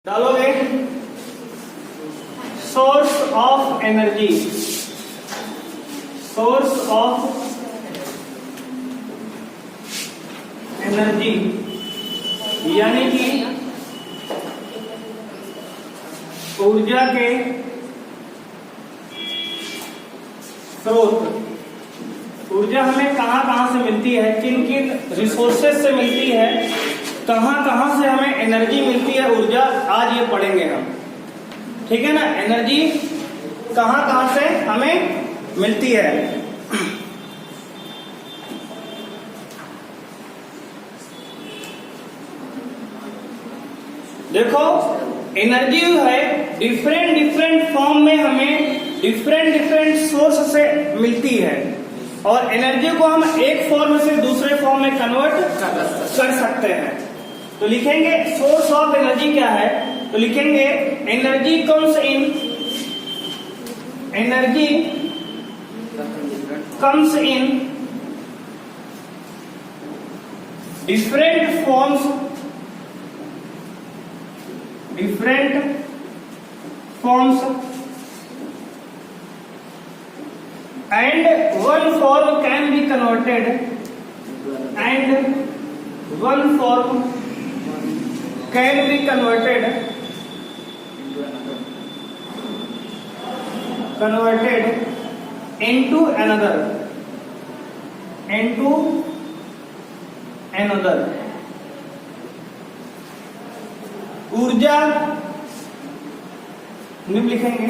डालोगे source of energy, source of energy यानी कि ऊर्जा के स्रोत। ऊर्जा हमें कहां कहां से मिलती है, किन किन रिसोर्सेज से मिलती है, कहां कहां से हमें एनर्जी मिलती है ऊर्जा, आज ये पढ़ेंगे हम। ठीक है ना, एनर्जी कहां कहां से हमें मिलती है। देखो एनर्जी है डिफरेंट डिफरेंट फॉर्म में हमें डिफरेंट डिफरेंट सोर्स से मिलती है, और एनर्जी को हम एक फॉर्म से दूसरे फॉर्म में कन्वर्ट कर सकते हैं। तो लिखेंगे सोर्स ऑफ एनर्जी क्या है, तो लिखेंगे energy comes in different forms and one form can be converted into another ऊर्जा निम्न लिखेंगे,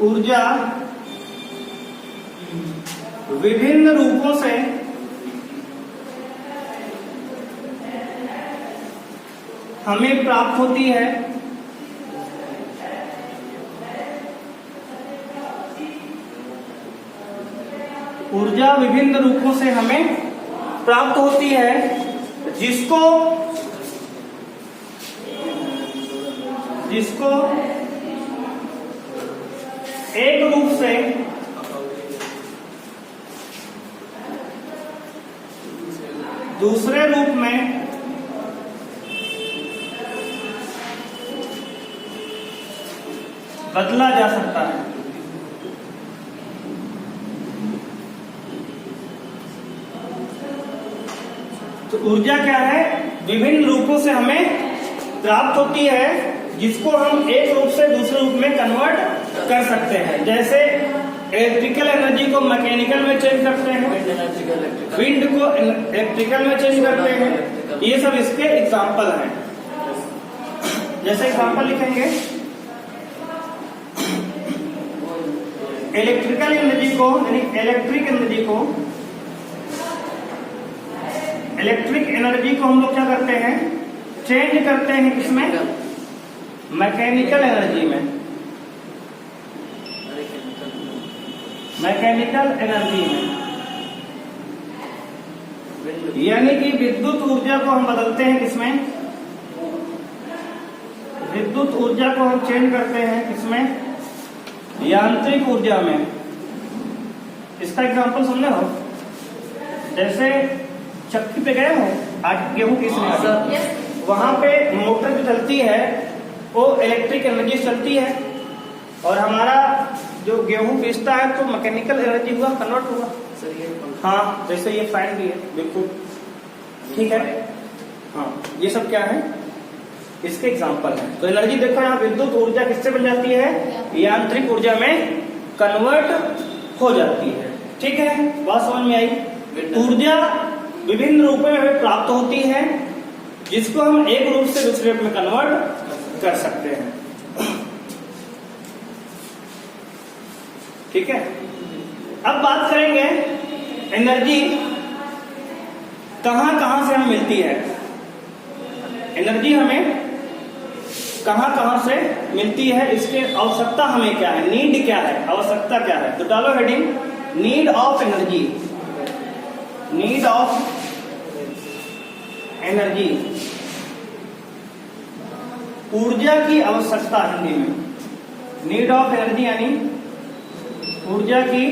ऊर्जा विभिन्न रूपों से हमें प्राप्त होती है। ऊर्जा विभिन्न रूपों से हमें प्राप्त होती है, जिसको एक रूप से दूसरे रूप में बदला जा सकता है। तो ऊर्जा क्या है, विभिन्न रूपों से हमें प्राप्त होती है, जिसको हम एक रूप से दूसरे रूप में कन्वर्ट कर सकते हैं। जैसे इलेक्ट्रिकल एनर्जी को मैकेनिकल में चेंज करते हैं, विंड को इलेक्ट्रिकल में चेंज करते हैं। ये सब इसके एग्जाम्पल हैं। जैसे एग्जाम्पल लिखेंगे, इलेक्ट्रिकल एनर्जी को यानी इलेक्ट्रिक एनर्जी को हम लोग क्या करते हैं, चेंज करते हैं किसमें, मैकेनिकल एनर्जी में। यानी कि विद्युत ऊर्जा को हम बदलते हैं किसमें, विद्युत ऊर्जा को हम चेंज करते हैं किसमें, यांत्रिक ऊर्जा में। इसका एग्जांपल सुनने हो, जैसे चक्की पे गए हो, आज गेहूं पीसने, वहां पे मोटर जो चलती है वो इलेक्ट्रिक एनर्जी चलती है, और हमारा जो गेहूं पीसता है तो मैकेनिकल एनर्जी हुआ, कन्वर्ट हुआ। हाँ, जैसे ये फैन भी है, बिल्कुल ठीक है। हाँ, ये सब क्या है, इसके एग्जांपल है। तो एनर्जी देखो यहाँ विद्युत ऊर्जा किससे बन जाती है, यांत्रिक ऊर्जा में कन्वर्ट हो जाती है। ठीक है, बात समझ में आई। ऊर्जा विभिन्न रूपों में हमें प्राप्त होती है, जिसको हम एक रूप से दूसरे रूप में कन्वर्ट कर सकते हैं। ठीक है, अब बात करेंगे एनर्जी कहां कहां से हमें मिलती है। एनर्जी हमें कहां कहां से मिलती है, इसके आवश्यकता हमें क्या है, नीड क्या है, आवश्यकता क्या है। तो डालो heading, need of energy, need of energy, ऊर्जा की आवश्यकता। हिंदी में नीड ऑफ एनर्जी यानी ऊर्जा की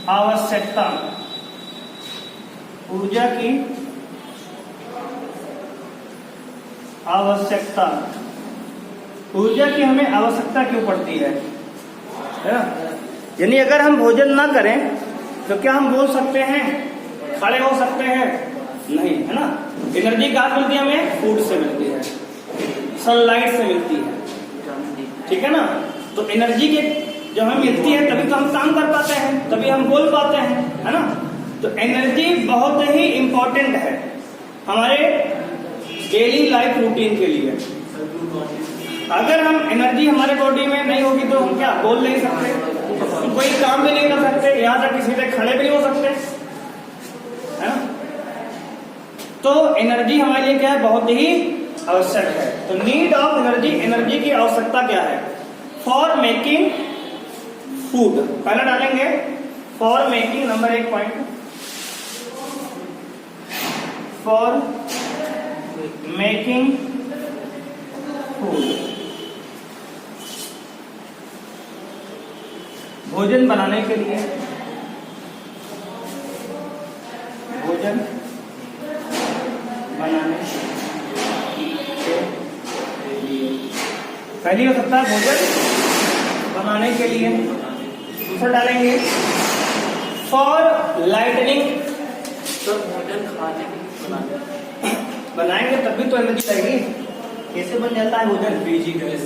आवश्यकता, ऊर्जा की आवश्यकता, ऊर्जा की हमें आवश्यकता क्यों पड़ती है ना? यानी अगर हम भोजन ना करें तो क्या हम बोल सकते हैं, खड़े हो सकते हैं? नहीं, है ना। एनर्जी कहाँ मिलती है हमें? फूड से मिलती है, सनलाइट से मिलती है, ठीक है ना। तो एनर्जी के जब हमें मिलती है तभी तो हम काम कर पाते हैं, तभी हम बोल पाते हैं, है ना। तो एनर्जी बहुत ही इंपॉर्टेंट है हमारे डेली लाइफ रूटीन के लिए। अगर हम एनर्जी हमारे बॉडी में नहीं होगी तो हम क्या बोल नहीं सकते, कोई काम भी नहीं कर सकते, यहाँ तक किसी से खड़े भी नहीं हो सकते, है ना। तो एनर्जी हमारे लिए क्या है? बहुत ही आवश्यक है। तो नीड ऑफ एनर्जी, एनर्जी की आवश्यकता क्या है? फॉर मेकिंग फूड, पहले डालेंगे for making, number 1 point, for making food, भोजन बनाने के लिए, भोजन बनाने के लिए, पहली हो सकता है भोजन बनाने के लिए। दूसरा डालेंगे फॉर लाइटनिंग, तो भोजन खाने के लिए बनाएंगे तभी तो एनर्जी आएगी। कैसे बन जाता है भोजन? बीजी गैस,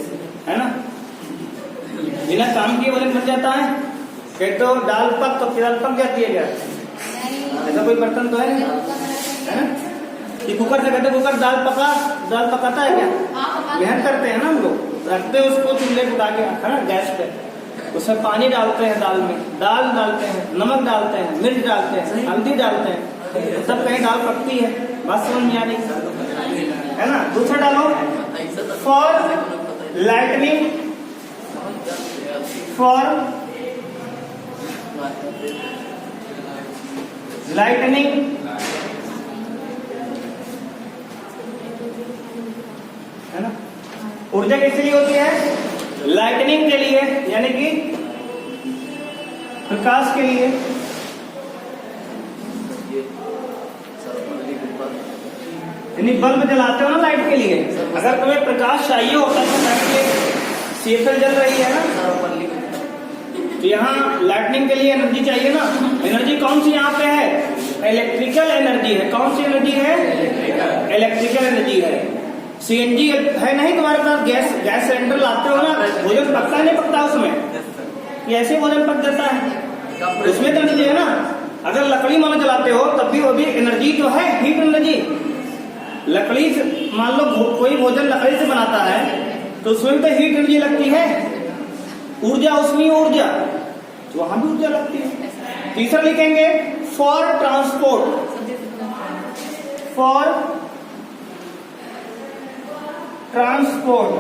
है ना, बिना काम किए भोजन बन जाता है। कहते हो दाल पक, तो दाल पक जाती है क्या? ऐसा कोई बर्तन तो है नहीं, है ना। ये कुकर से कहते कुकर दाल पकाता है क्या? मेहनत करते हैं ना हम लोग, रखते हैं उसको चूल्हे को आगे, है ना, गैस पे, उसमें पानी डालते हैं, दाल में दाल डालते हैं, नमक डालते हैं, मिर्च डालते हैं, हल्दी डालते हैं, तब कहीं दाल पकती है। बस समझ में आ रही है ना। दूसरा डालो फॉर लाइटनिंग, फॉर लाइटनिंग, है ना। ऊर्जा किसके लिए होती है? लाइटनिंग के लिए, यानी कि प्रकाश के लिए। यानी बल्ब जलाते हो ना लाइट के लिए, अगर तुम्हें प्रकाश चाहिए होता है तो लाइट के सीएफएल जल रही है ना, तो यहाँ लाइटनिंग के लिए एनर्जी चाहिए ना। एनर्जी कौन सी यहाँ पे है? इलेक्ट्रिकल एनर्जी है। कौन सी एनर्जी है? इलेक्ट्रिकल एनर्जी है। सीएनजी है नहीं तुम्हारे पास, गैस सिलेंडर लाते हो ना, भोजन पकता नहीं पकता उसमें? ये ऐसे भोजन पक जाता है, उसमें तो एनर्जी है ना। अगर लकड़ी मानो जलाते हो तब भी वो भी एनर्जी तो है, हीट एनर्जी। लकड़ी से मान लो कोई भोजन लकड़ी से बनाता है तो उसमें तो हीट एनर्जी लगती है, ऊर्जा उसमें ऊर्जा, तो वहां भी ऊर्जा लगती है। तीसरा लिखेंगे फॉर ट्रांसपोर्ट, फॉर ट्रांसपोर्ट,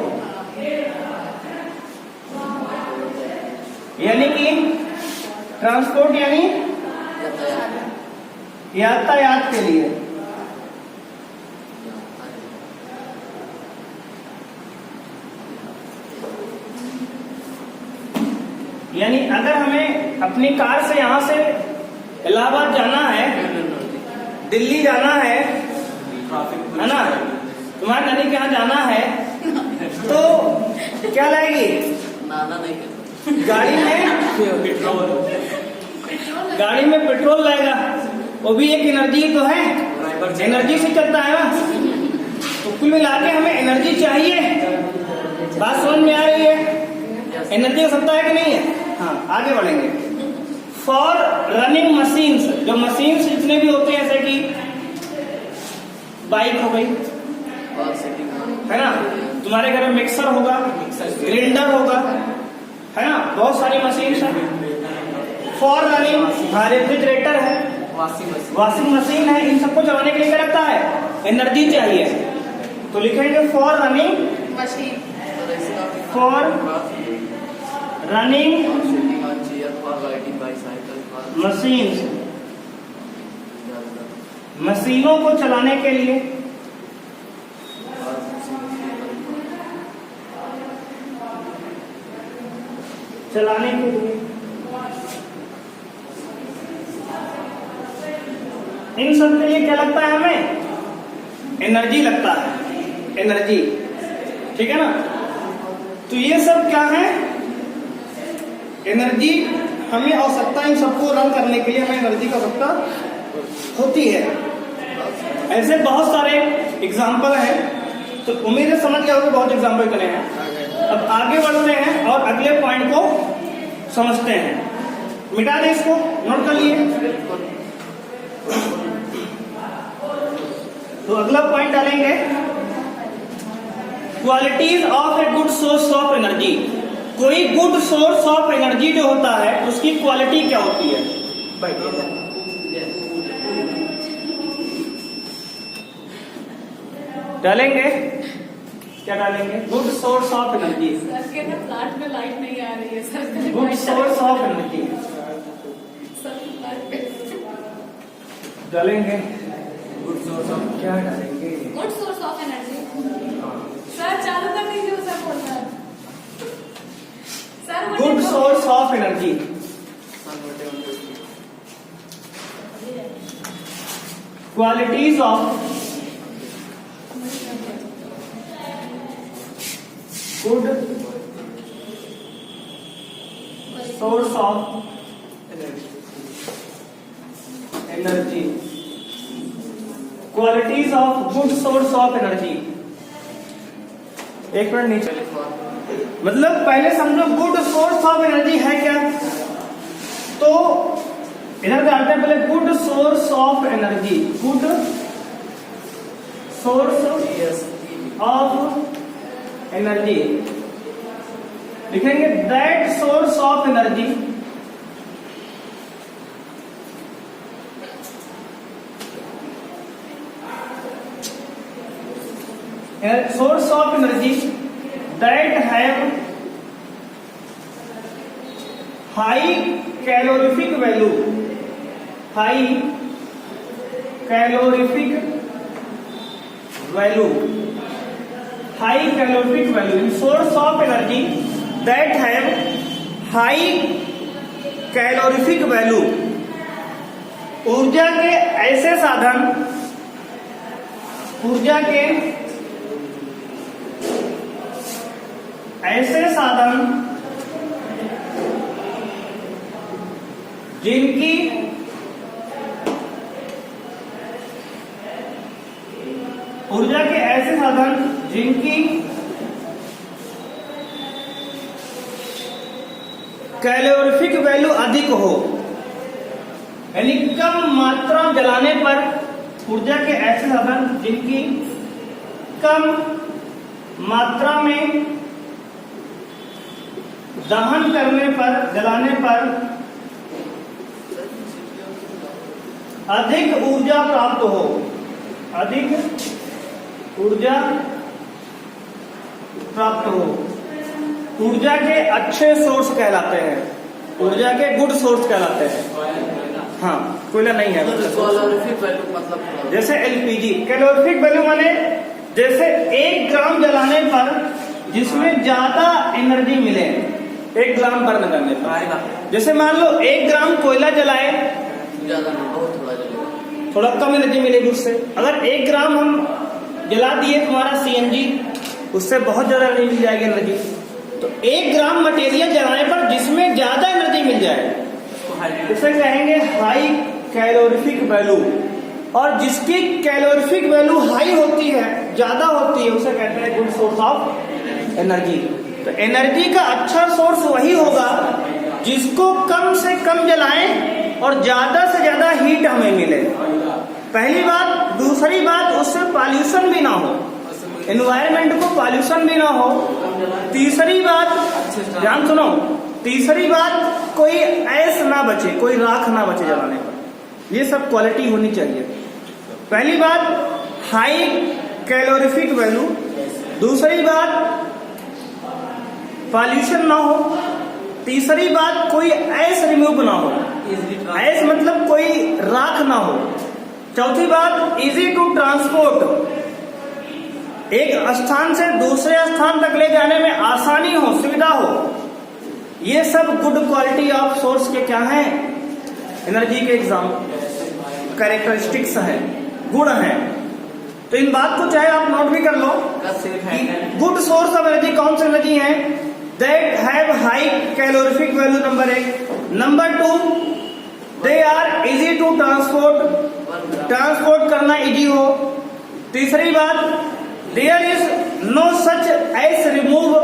यानी कि ट्रांसपोर्ट यानी यातायात के लिए। यानी अगर हमें अपनी कार से यहां से इलाहाबाद जाना है, दिल्ली जाना है ना, तुम्हारे नानी के यहाँ जाना है, तो क्या लाएगी? नाना नहीं, गाड़ी में पेट्रोल लाएगा, वो भी एक एनर्जी तो है, एनर्जी से चलता है ना। तो कुल मिला के हमें एनर्जी चाहिए। बात समझ में आ रही है? एनर्जी हो सकता है कि नहीं है? हाँ, आगे बढ़ेंगे। फॉर रनिंग मशीन्स, जो मशीन्स जितने भी होते हैं, जैसे कि बाइक हो गई, है ना, तुम्हारे घर में मिक्सर होगा, ग्राइंडर होगा, है ना, बहुत सारी मशीन्स हैं। फॉर रनिंग, रेफ्रिजरेटर है, वॉशिंग मशीन है, इन सबको चलाने के लिए क्या लगता है? एनर्जी चाहिए। तो लिखेंगे for running machine, for running machine, मशीनों को चलाने के लिए, चलाने के लिए इन सब के लिए क्या लगता है हमें? एनर्जी लगता है। एनर्जी, ठीक है ना। तो ये सब क्या है, एनर्जी। हमें आवश्यकता इन सबको रन करने के लिए हमें एनर्जी की आवश्यकता होती है। ऐसे बहुत सारे एग्जाम्पल हैं, तो उम्मीद है समझ गया होगा, बहुत एग्जाम्पल करे हैं। अब आगे बढ़ते हैं और अगले पॉइंट को समझते हैं। मिटा दे इसको, नोट कर लिए। तो अगला पॉइंट डालेंगे, qualities of a good source of energy. कोई गुड सोर्स ऑफ एनर्जी जो होता है उसकी क्वालिटी क्या होती है? डालेंगे, क्या डालेंगे? Good source of energy. Sir के ना प्लांट में लाइट नहीं आ रही है sir. Good source of energy डालेंगे। गुड सोर्स ऑफ, क्या डालेंगे? Good source of energy. Sir चालू कर दीजिए, सर बोल रहा है sir. Good source of energy, qualities of good source of energy, qualities of good source of energy. एक मिनट नीचे, मतलब पहले समझो गुड सोर्स ऑफ एनर्जी है क्या। तो इधर डालते हैं पहले good source of energy, good source of energy लिखेंगे। That source of energy source of energy that have high calorific value, high calorific value, high calorific value in source of energy that have high calorific value। ऊर्जा के ऐसे साधन, ऊर्जा के ऐसे साधन जिनकी ऊर्जा के ऐसे साधन जिनकी कैलोरीफिक वैल्यू अधिक हो, यानी कम मात्रा जलाने पर, ऊर्जा के ऐसे साधन जिनकी कम मात्रा में दहन करने पर, जलाने पर अधिक ऊर्जा प्राप्त हो, अधिक ऊर्जा प्राप्त हो। ऊर्जा के अच्छे सोर्स कहलाते हैं, ऊर्जा के गुड सोर्स कहलाते हैं। हाँ, कोयला नहीं है। कैलोरीफिक वैल्यू मतलब जैसे एलपीजी, कैलोरीफिक वैल्यू माने जैसे 1 ग्राम जलाने पर जिसमें ज्यादा एनर्जी मिले, 1 ग्राम बर्न करने पर। जैसे मान लो 1 ग्राम कोयला जलाए, ज्यादा नहीं, बहुत थोड़ा जलेगा, थोड़ा कम एनर्जी मिलेगी उससे। अगर 1 ग्राम हम जला दिए तुम्हारा सीएनजी, उससे बहुत ज्यादा एनर्जी मिल जाएगी एनर्जी। तो 1 ग्राम मटेरियल जलाने पर जिसमें ज्यादा एनर्जी मिल जाए उसे कहेंगे हाई कैलोरीफिक वैल्यू। और जिसकी कैलोरीफिक वैल्यू हाई होती है, ज्यादा होती है, उसे कहते हैं गुड सोर्स ऑफ एनर्जी। तो एनर्जी का अच्छा सोर्स वही होगा जिसको कम से कम जलाएं और ज्यादा से ज्यादा हीट हमें मिले, पहली बात। दूसरी बात, उससे पॉल्यूशन भी ना हो, एनवायरमेंट को पॉल्यूशन भी ना हो। तीसरी बात, ध्यान सुनो, तीसरी बात, कोई ऐस ना बचे, कोई राख ना बचे जलाने पर। ये सब क्वालिटी होनी चाहिए। पहली बात हाई कैलोरीफिक वैल्यू, दूसरी बात पॉल्यूशन ना हो, तीसरी बात कोई ऐस रिमूव ना हो, ऐस मतलब कोई राख ना हो, चौथी बात इजी टू ट्रांसपोर्ट, एक स्थान से दूसरे स्थान तक ले जाने में आसानी हो, सुविधा हो। ये सब गुड क्वालिटी ऑफ सोर्स के क्या हैं, एनर्जी के एग्जाम कैरेक्टरिस्टिक्स हैं, गुण हैं। तो तो इन बात को चाहे आप नोट भी कर लो का सेफ है कि गुड सोर्स ऑफ एनर्जी कौन सी एनर्जी है, that have high calorific value, number 1। Number 2, they are easy to transport करना इजी हो। तीसरी बात, there is no such ash remove,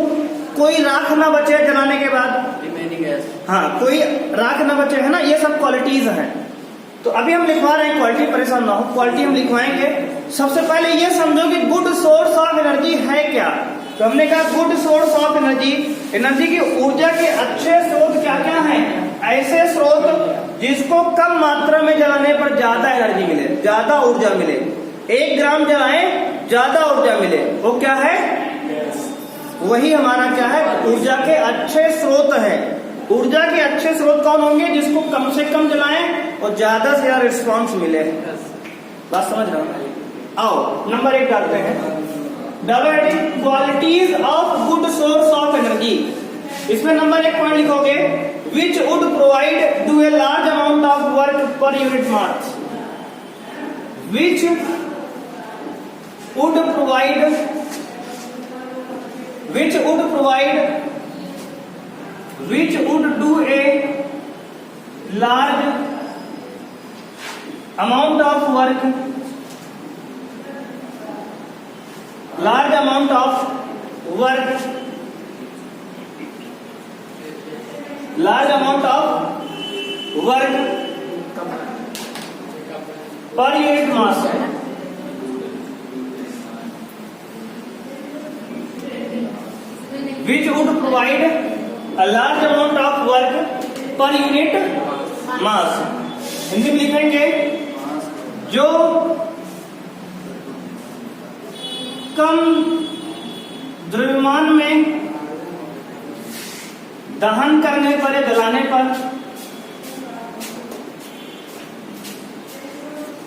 कोई राख ना बचे जलाने के बाद, रिमेनिंग गैस। हाँ कोई राख ना बचे, है ना, ये सब क्वालिटीज हैं। तो अभी हम लिखवा रहे हैं क्वालिटी, परेशान ना हो, क्वालिटी हम लिखवाएंगे। सबसे पहले ये समझो कि गुड सोर्स ऑफ एनर्जी है क्या। तो हमने कहा good source of energy, energy की ऊर्जा के अच्छे स्रोत क्या क्या हैं, ऐसे स्रोत जिसको कम मात्रा में जलाने पर ज्यादा एनर्जी मिले, ज्यादा ऊर्जा मिले। 1 ग्राम जलाएं ज्यादा ऊर्जा मिले, वो क्या है, वही हमारा क्या है, ऊर्जा के अच्छे स्रोत है। ऊर्जा के अच्छे स्रोत कौन होंगे, जिसको कम से कम जलाएं और ज्यादा से ज्यादा रिस्पॉन्स मिले। बात समझ रहे हो? आओ नंबर 1 डालते हैं, qualities of good source of energy. इसमें नंबर 1 पॉइंट लिखोगे, which would provide to a large amount of work per unit mass. Which would provide which would do a large amount of work, large amount of work per unit mass। which would provide a large amount of work per unit mass। Hindi में लिखेंगे, जो कम द्रव्यमान में दहन करने पर या जलाने पर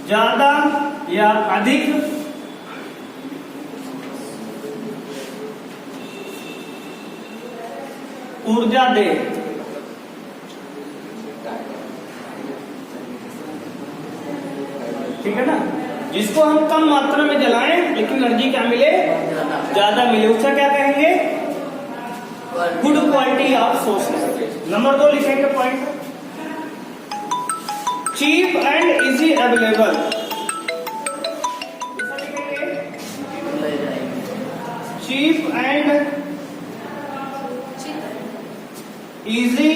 ज्यादा या अधिक ऊर्जा दे। ठीक है ना, जिसको हम कम मात्रा में जलाएं लेकिन एनर्जी क्या मिले, ज्यादा मिले, उसका क्या कहेंगे, good quality of source. Number 2 लिखेंगे point, cheap and easy available. Cheap and easy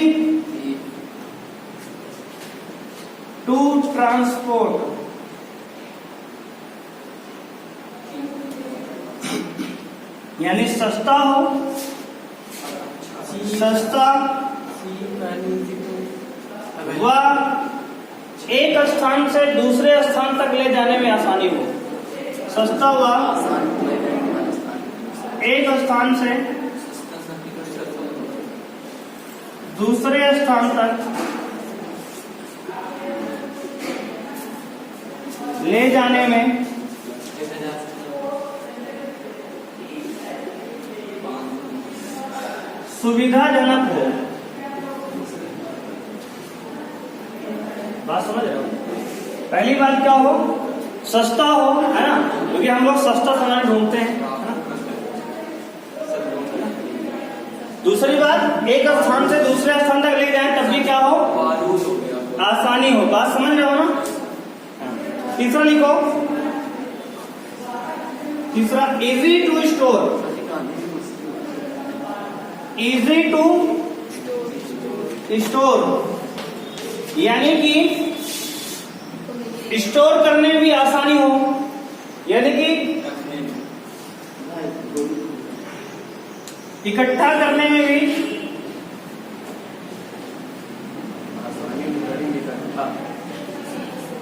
to transport, यानी सस्ता हो, सस्ता व एक स्थान से दूसरे स्थान तक ले जाने में आसानी हो। सस्ता व एक स्थान से दूसरे स्थान तक ले जाने में सुविधाजनक हो। बात समझ रहे हो? पहली बात क्या हो, सस्ता हो, है ना, क्योंकि हम लोग सस्ता सामान ढूंढते हैं। दूसरी बात, एक स्थान से दूसरे स्थान तक ले जाए तब भी क्या हो, आसानी हो। बात समझ रहे हो ना? तीसरा लिखो, तीसरा easy to store. Easy to store यानी कि स्टोर करने में भी आसानी हो, यानी कि इकट्ठा करने में भी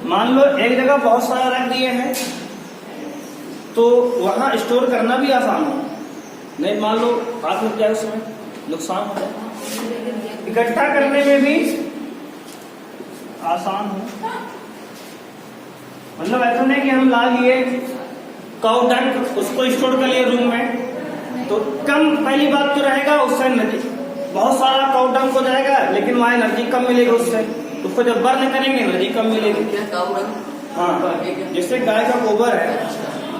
मान लो एक जगह बहुत सारा रख दिए हैं तो वहां स्टोर करना भी आसान हो, नहीं मान लो हाथ लग जाए उसमें नुकसान हो जाए। इकट्ठा करने में भी आसान हो, मतलब ऐसा नहीं कि हम ला लिए काउ डंक उसको स्टोर कर लिए रूम में तो कम, पहली बात तो रहेगा उससे एनर्जी बहुत सारा काउ डंक हो जाएगा लेकिन वहां एनर्जी कम मिलेगी, उससे उसको जब बर्न करेंगे एनर्जी कम मिलेगी। क्या काउ डंक? हाँ, जैसे गाय का गोबर है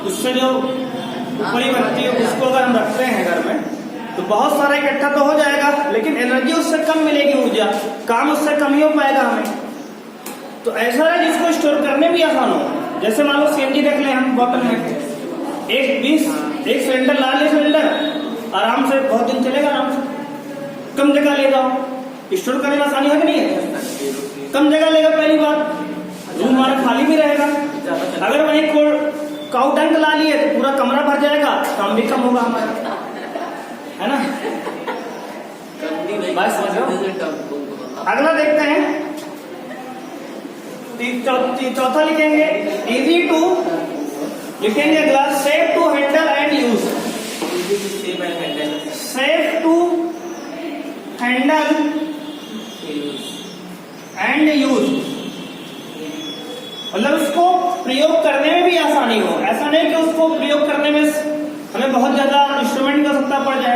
उससे जो ऊपरी बनती है उसको अगर हम रखते हैं घर में तो बहुत सारा इकट्ठा तो हो जाएगा, लेकिन एनर्जी उससे कम मिलेगी, ऊर्जा काम उससे कम ही हो पाएगा हमें। तो ऐसा है जिसको स्टोर करने भी आसान हो। जैसे मान लो सीएनजी रख लें हम बोतल में, एक सिलेंडर ला ले, सिलेंडर आराम से बहुत दिन चलेगा, आराम से कम जगह ले जाओ, स्टोर करने में आसानी है कि नहीं है? कम जगह लेगा, पहली बात रूम हमारा खाली भी रहेगा। अगर वहीं काउ टैंक ला लिए तो पूरा कमरा भर जाएगा, काम भी कम होगा हमारा, है ना? बात समझ रहे हो? अगला देखते हैं, चौथा लिखेंगे इजी टू, लिखेंगे अगला safe to handle and use. Safe to handle and use मतलब उसको प्रयोग करने में भी आसानी हो। ऐसा नहीं कि उसको प्रयोग करने में हमें बहुत ज्यादा इंस्ट्रूमेंट की आवश्यकता पड़ जाए,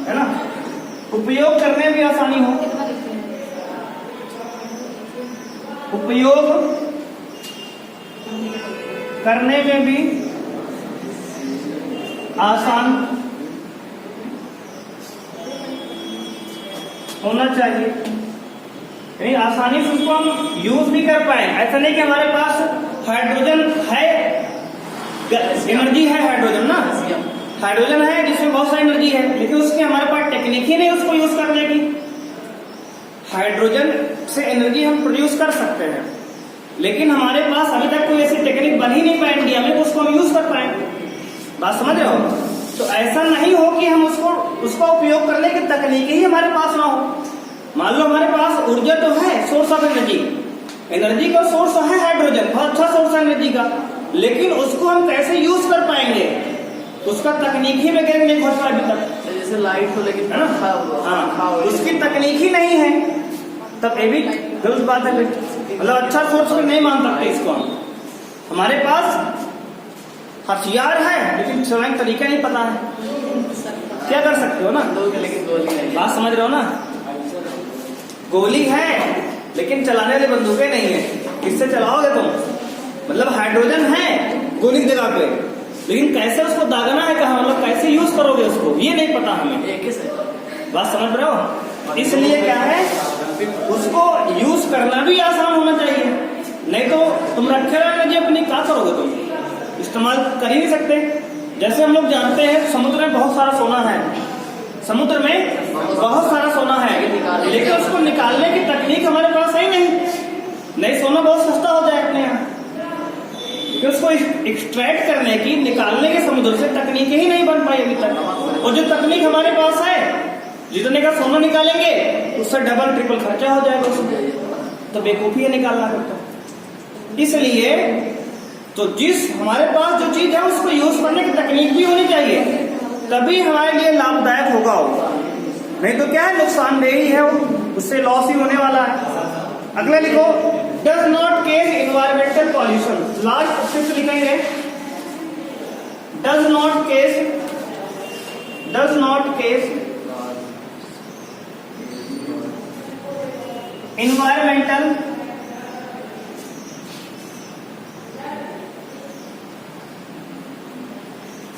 है ना? उपयोग करने में भी आसानी हो, उपयोग करने में भी आसान होना चाहिए, यानी आसानी से उसको हम यूज भी कर पाए। ऐसा नहीं कि हमारे पास हाइड्रोजन है, एनर्जी है, हाइड्रोजन ना, हाइड्रोजन है जिसमें बहुत सारी एनर्जी है, लेकिन उसकी हमारे पास टेक्निक ही नहीं उसको यूज करने की। हाइड्रोजन से एनर्जी हम प्रोड्यूस कर सकते हैं, लेकिन हमारे पास अभी तक कोई ऐसी टेक्निक बन ही नहीं पाई इंडिया में उसको हम यूज कर पाएंगे। बात समझ रहे हो? तो ऐसा नहीं हो कि हम उसका उपयोग करने की तकनीक ही हमारे पास ना हो। मान लो हमारे पास ऊर्जा तो है, सोर्स ऑफ एनर्जी का सोर्स है हाइड्रोजन, बहुत अच्छा सोर्स है एनर्जी का, लेकिन उसको हम कैसे यूज कर पाएंगे उसका तकनीक ही वैज्ञानिक नहीं खोज पाया अभी तक। जैसे लाइट हो लेकिन है ना, हाँ, उसकी तकनीक ही नहीं है, तब ये भी गलत बात है। मतलब अच्छा सोर्स नहीं मान सकते इसको हम। हमारे पास हथियार है लेकिन चलाने का तरीका नहीं पता है, क्या कर सकते हो ना? लेकिन गोली नहीं। बात समझ रहे हो ना? गोली है लेकिन चलाने वाली बंदूकें नहीं है, किससे चलाओगे तुम? मतलब हाइड्रोजन है गोली की जगह पे, लेकिन कैसे उसको दागना है कहाँ, मतलब कैसे यूज करोगे उसको, ये नहीं पता हमें। बात समझ रहे हो? इसलिए क्या है, उसको यूज करना भी आसान होना चाहिए, नहीं तो तुम रखे रहेंगे अपनी, क्या करोगे तुम? इस्तेमाल कर ही नहीं सकते। जैसे हम लोग जानते हैं समुद्र में बहुत सारा सोना है, समुद्र में बहुत सारा सोना है, लेकिन उसको निकालने की तकनीक हमारे पास है नहीं सोना बहुत सस्ता हो जाए अपने यहाँ, लेकिन उसको एक्सट्रैक्ट करने की, निकालने के समुद्र से तकनीक ही नहीं बन पाई अभी तक। और जो तकनीक हमारे पास है, जितने का सोना निकालेंगे उससे डबल ट्रिपल खर्चा हो जाएगा उसमें, तो बेवकूफी है निकालना करता। इसलिए तो जिस हमारे पास जो चीज है उसको यूज करने की तकनीक भी होनी चाहिए, तभी हमारे लिए लाभदायक होगा। नहीं तो क्या है, नुकसानदेही है वो, उससे लॉस ही होने वाला है। अगला लिखो, does not cause environmental pollution. Last fifth लिखेंगे, does not cause environmental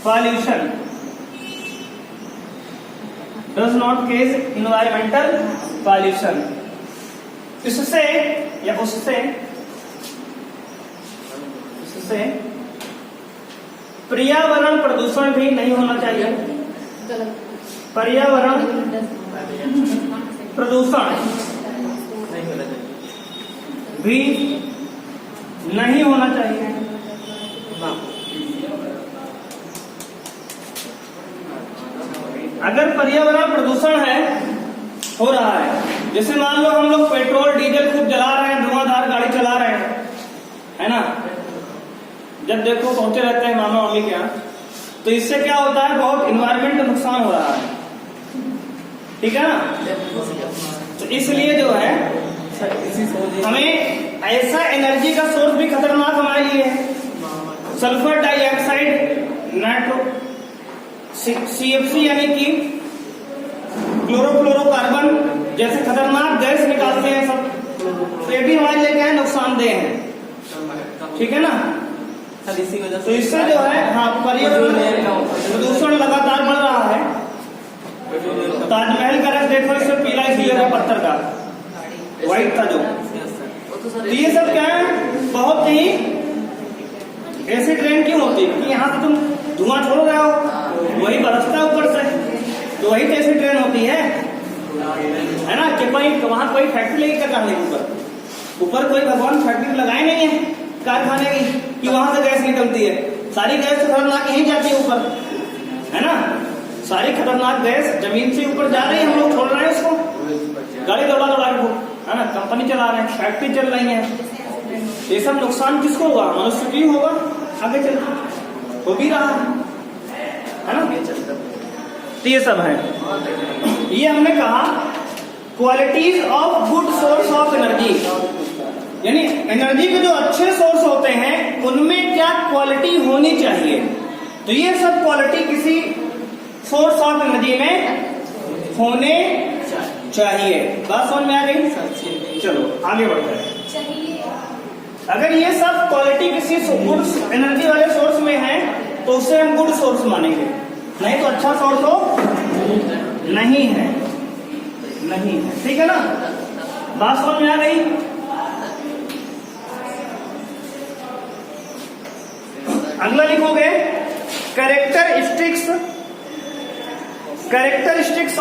pollution, does not cause environmental pollution. इससे या उससे पर्यावरण प्रदूषण भी नहीं होना चाहिए। पर्यावरण प्रदूषण भी नहीं होना चाहिए। अगर पर्यावरण प्रदूषण हो रहा है, जैसे मान लो हम लोग पेट्रोल डीजल खूब जला रहे हैं, धुआंधार गाड़ी चला रहे हैं, है ना, जब देखो पहुंचे रहते हैं मामा मामी के यहाँ, तो इससे क्या होता है, बहुत इन्वायरमेंट का नुकसान हो रहा है, ठीक है ना। तो इसलिए जो है हमें ऐसा एनर्जी का सोर्स भी खतरनाक हमारे लिए है। सल्फर डाइऑक्साइड, नाइट्रो CFC यानी कि क्लोरोफ्लोरोकार्बन जैसे खतरनाक गैस निकालते हैं सब, तो ये भी हमारे लिए क्या है, नुकसानदेह है, ठीक है ना। सर इसी वजह तो इससे जो है हाँ पर्यावरण प्रदूषण लगातार बढ़ रहा है। ताजमहल का रंग देखो, इससे पीला इसलिए है पत्थर का, व्हाइट था जो। तो ये सब क्या है, बहुत ही ऐसी ट्रेन क्यों होती है कि यहाँ से तुम धुआं छोड़ रहे हो, वही बरसता है ऊपर से, तो वही तो ऐसी ट्रेन होती है ना। कि कोई वहां कोई फैक्ट्री लगी क्या करने के ऊपर कोई भगवान फैक्ट्री लगाए नहीं है कारखाने की कि वहां से गैस निकलती है। सारी गैस तो खतरनाक यहीं जाती है ऊपर, है ना। सारी खतरनाक गैस जमीन से ऊपर जा रही है, हम लोग छोड़ रहे हैं उसको, गाड़ी दौड़ा दौड़ा के, है ना, कंपनी चला रहे हैं, फैक्ट्री चल रही है। ये सब नुकसान किसको होगा, मनुष्य की होगा आगे चल, हो भी रहा है ना। तो ये सब है, ये हमने कहा qualities of good source of energy, यानी एनर्जी के जो अच्छे सोर्स होते हैं उनमें क्या क्वालिटी होनी चाहिए। तो ये सब क्वालिटी किसी सोर्स ऑफ एनर्जी में होने चाहिए। बात समझ में आ गई? चलो आगे बढ़ते हैं। अगर ये सब क्वालिटी किसी गुड एनर्जी वाले सोर्स में है तो उसे हम गुड सोर्स मानेंगे, नहीं तो अच्छा सोर्स हो नहीं है, नहीं है, ठीक है ना। बात समझ में आ गई? अगला लिखोगे characteristics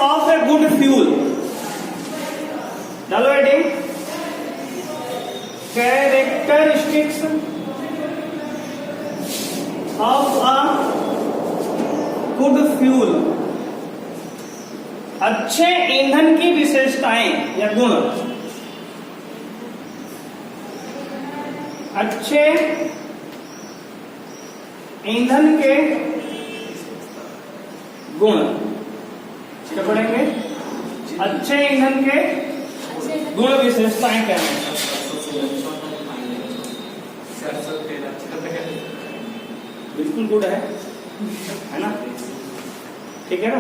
of a good fuel. डालो heading, characteristics of a good fuel, अच्छे ईंधन की विशेषताएं या गुण, अच्छे ईंधन के गुण क्या पढ़ेंगे? अच्छे ईंधन के गुण विशेषताएं क्या है? बिल्कुल गुड है ना, ठीक है ना।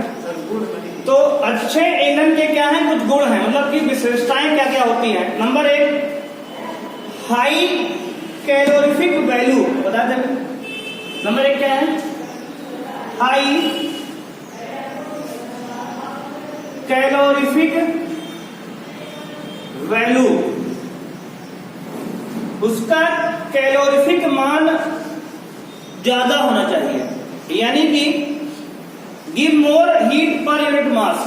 तो अच्छे ईंधन के क्या है, कुछ गुण है, मतलब कि विशेषताएं क्या क्या होती हैं। नंबर 1, हाई कैलोरीफिक वैल्यू, बता दें। नंबर 1 क्या है? हाई कैलोरीफिक वैल्यू, उसका कैलोरीफिक मान ज्यादा होना चाहिए, यानी कि गिव मोर हीट पर यूनिट मास,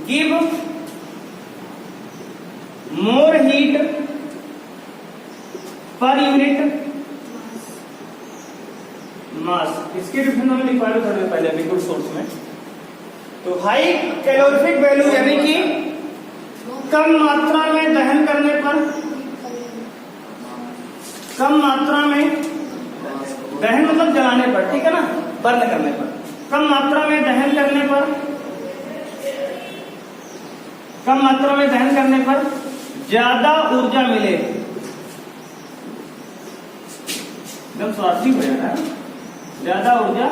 गिव मोर हीट पर यूनिट मास। इसकी डिफरेंस हमने लिखवा लो थोड़ी देर पहले अभी गुड सोर्स में। तो हाई कैलोरीफिक वैल्यू यानी कि कम मात्रा में दहन करने पर, कम मात्रा में दहन मतलब जलाने पर, ठीक है ना, बर्न करने पर, कम मात्रा में दहन करने पर, कम मात्रा में दहन करने पर ज्यादा ऊर्जा मिले। एकदम स्वास्थ्य हो जाता है, ज्यादा ऊर्जा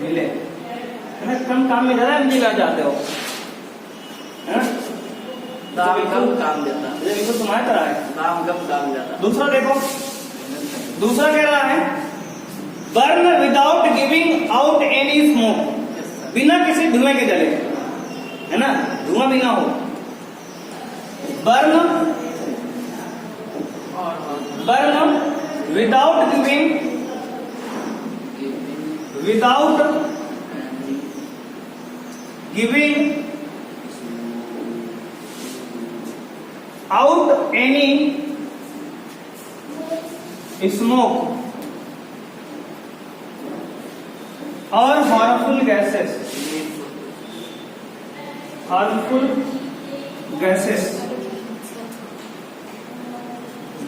मिले, है ना। कम काम में ज्यादा एनर्जी लगा जाते हो, है ना। दाम कम काम देता है, ये तो तुम्हारी तरह है, दाम कम काम देता। दूसरा देखो, दूसरा कह रहा है burn without giving out any smoke, बिना किसी धुएं के जले, है ना, धुआं भी ना हो। Burn without giving, without giving out any smoke और हार्मफुल गैसेस,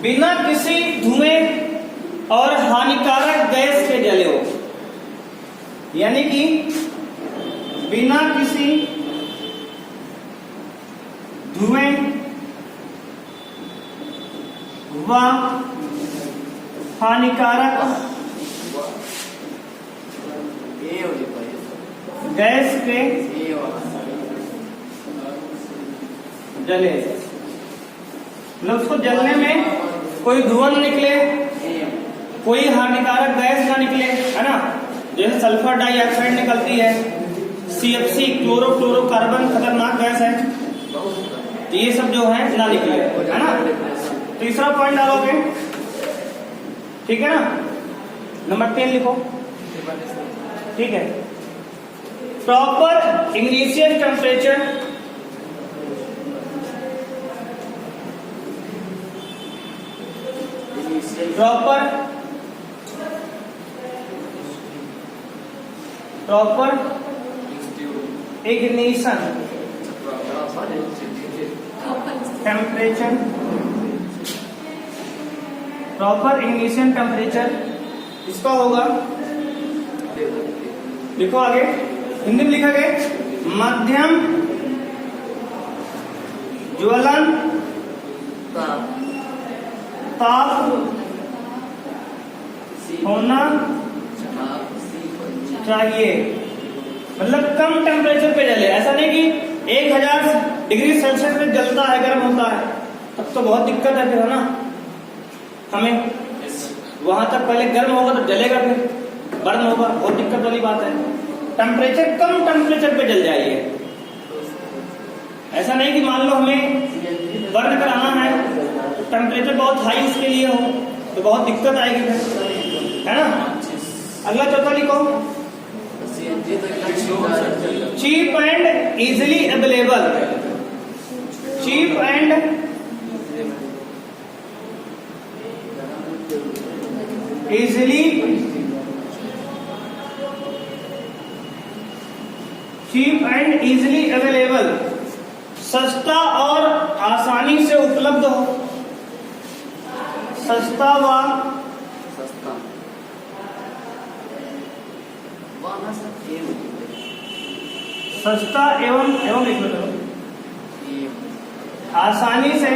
बिना किसी धुएं और हानिकारक गैस के जले हो, यानी कि बिना किसी धुएं व हानिकारक गैस के जले, मतलब उसको जलने में कोई धुआं न निकले, कोई हानिकारक गैस ना निकले, है ना, जैसे सल्फर डाइऑक्साइड निकलती है, CFC क्लोरोफ्लोरोकार्बन खतरनाक गैस है, तो ये सब जो है ना निकले, है ना। तीसरा पॉइंट डालोगे, ठीक है ना। नंबर 10 लिखो, ठीक है। Proper igneous temperature, proper ignition temperature, proper ignition temperature इसका होगा, लिखो आगे, हिंदी में लिखा गया मध्यम ज्वलन ताप होना चाहिए, मतलब कम टेम्परेचर पे जले। ऐसा नहीं कि 1000 डिग्री सेल्सियस पे जलता है, गर्म होता है, तब तो बहुत दिक्कत है फिर, है ना। हमें वहां तक पहले गर्म होगा तो जलेगा, फिर बर्न होगा, बहुत दिक्कत वाली बात है। टेम्परेचर कम टेम्परेचर पे जल जाइए। ऐसा नहीं कि मान लो हमें बर्न कराना है, टेम्परेचर बहुत हाई उसके लिए हो तो बहुत दिक्कत आएगी फिर, है ना। अगला चौथा लिखो, cheap and easily available, cheap and easily, cheap and easily available, सस्ता और आसानी से उपलब्ध हो, सस्ता सस्ता एवं लिख लो, आसानी से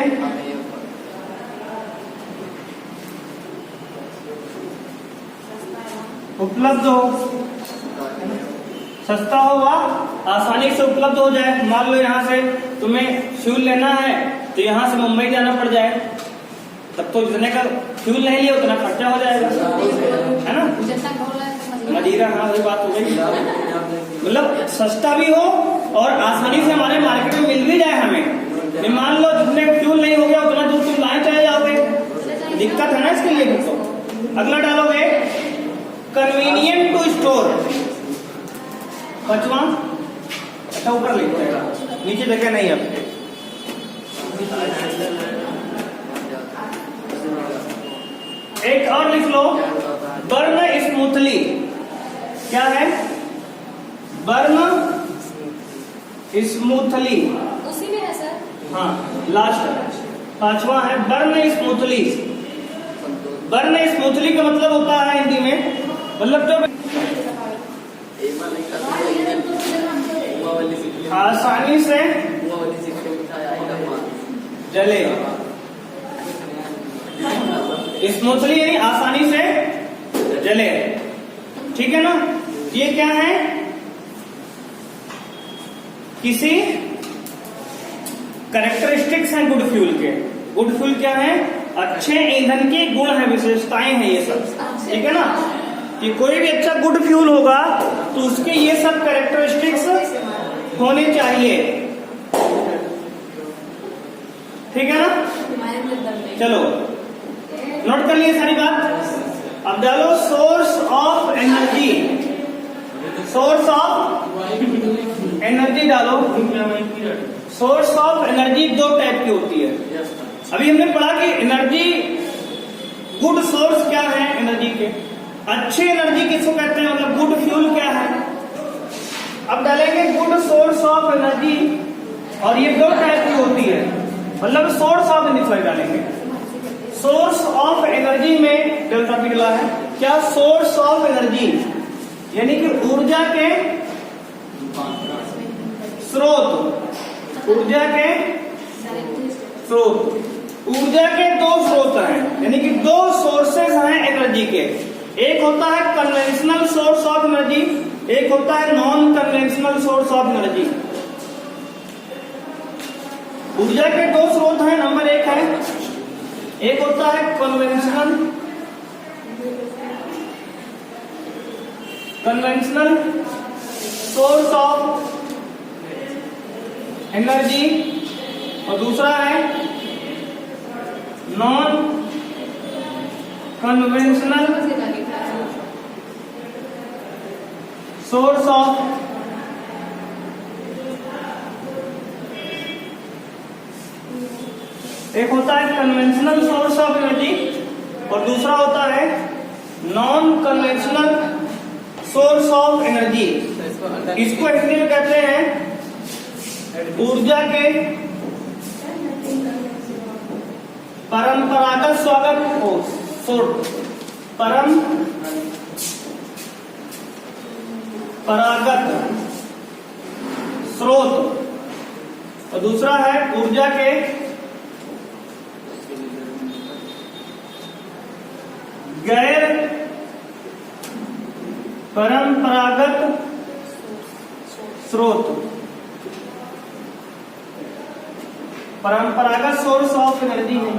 उपलब्ध हो, सस्ता हो व आसानी से उपलब्ध हो जाए। मान लो यहाँ से तुम्हें फ्यूल लेना है तो यहाँ से मुंबई जाना पड़ जाए, तब तो जितने का फ्यूल नहीं लिया उतना खर्चा हो जाएगा, है ना। मजीरा, हाँ वही बात हो गई। मतलब सस्ता भी हो और आसानी से हमारे मार्केट में मिल भी जाए हमें। मान लो जितने फ्यूल नहीं हो गया उतना दूर तुम लाए चले जाओगे, दिक्कत है ना इसके लिए तो। अगला डालोगे कन्वीनियंट टू स्टोर, पांचवा, अच्छा ऊपर लिखते हैं, नीचे जगह नहीं है। एक और लिख लो, बर्न स्मूथली, क्या है, बर्न स्मूथली, उसी में है सर। हाँ लास्ट पांचवा है बर्न स्मूथली। बर्न स्मूथली का मतलब होता है हिंदी में, मतलब जो आसानी से जले, स्मूथली यानी आसानी से जले, ठीक है ना। ये क्या है, किसी कैरेक्टरिस्टिक्स हैं गुड फ्यूल के। गुड फ्यूल क्या है, अच्छे ईंधन के गुण है, विशेषताएं हैं ये सब, ठीक है ना। कि कोई भी अच्छा गुड फ्यूल होगा तो उसके ये सब कैरेक्टरिस्टिक्स होने चाहिए, ठीक है ना। चलो नोट कर लिए सारी बात। अब डालो source of energy, source of energy डालो। सोर्स ऑफ एनर्जी दो टाइप की होती है। अभी हमने पढ़ा कि एनर्जी, गुड सोर्स क्या है एनर्जी के, अच्छी एनर्जी किसको कहते हैं, मतलब गुड फ्यूल क्या है। अब डालेंगे गुड सोर्स ऑफ एनर्जी, और ये दो टाइप की होती है, मतलब सोर्स ऑफ एनर्जी डालेंगे। सोर्स ऑफ एनर्जी में डेल्टा पी डला है, क्या, सोर्स ऑफ एनर्जी यानी कि ऊर्जा के स्रोत, ऊर्जा के स्रोत, ऊर्जा के दो स्रोत हैं, यानी कि दो सोर्सेस हैं एनर्जी के। एक होता है कन्वेंशनल सोर्स ऑफ एनर्जी, एक होता है non conventional source of energy. ऊर्जा के दो स्रोत हैं, नंबर एक है, एक होता है conventional conventional source of energy और दूसरा है नॉन कन्वेंशनल सोर्स ऑफ एक होता है कन्वेंशनल सोर्स ऑफ एनर्जी और दूसरा होता है non conventional source of energy. इसको इसलिए कहते हैं ऊर्जा के परंपरागत परंपरागत स्रोत और दूसरा है ऊर्जा के गैर परंपरागत स्रोत। परंपरागत सोर्स ऑफ एनर्जी है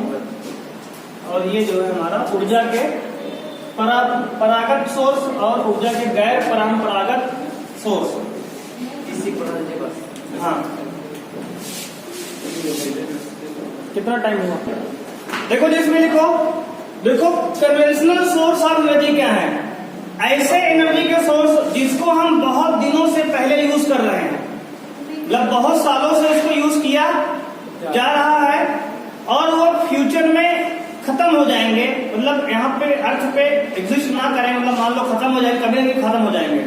और ये जो है हमारा ऊर्जा के परंपरागत सोर्स और ऊर्जा के गैर परंपरागत सोर्स। इसी पढ़ा दीजिए बस। हाँ, कितना टाइम हुआ? देखो जी इसमें लिखो, देखो कन्वेंशनल सोर्स ऑफ एनर्जी क्या है? ऐसे एनर्जी के सोर्स जिसको हम बहुत दिनों से पहले यूज कर रहे हैं, मतलब बहुत सालों से उसको यूज किया जा रहा है और वो फ्यूचर में खत्म हो जाएंगे, मतलब यहाँ पे अर्थ पे एग्जिस्ट ना करें, मतलब मान लो खत्म हो जाएंगे, कभी ना कभी खत्म हो जाएंगे।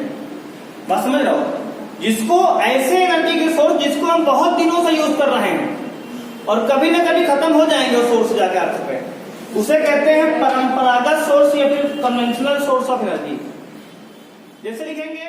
बात समझ रहे हो? जिसको ऐसे एनर्जी के सोर्स जिसको हम बहुत दिनों से यूज कर रहे हैं और कभी ना कभी खत्म हो जाएंगे वो सोर्स जाके अर्थ पे, उसे कहते हैं परंपरागत सोर्स या फिर कन्वेंशनल सोर्स ऑफ एनर्जी। जैसे लिखेंगे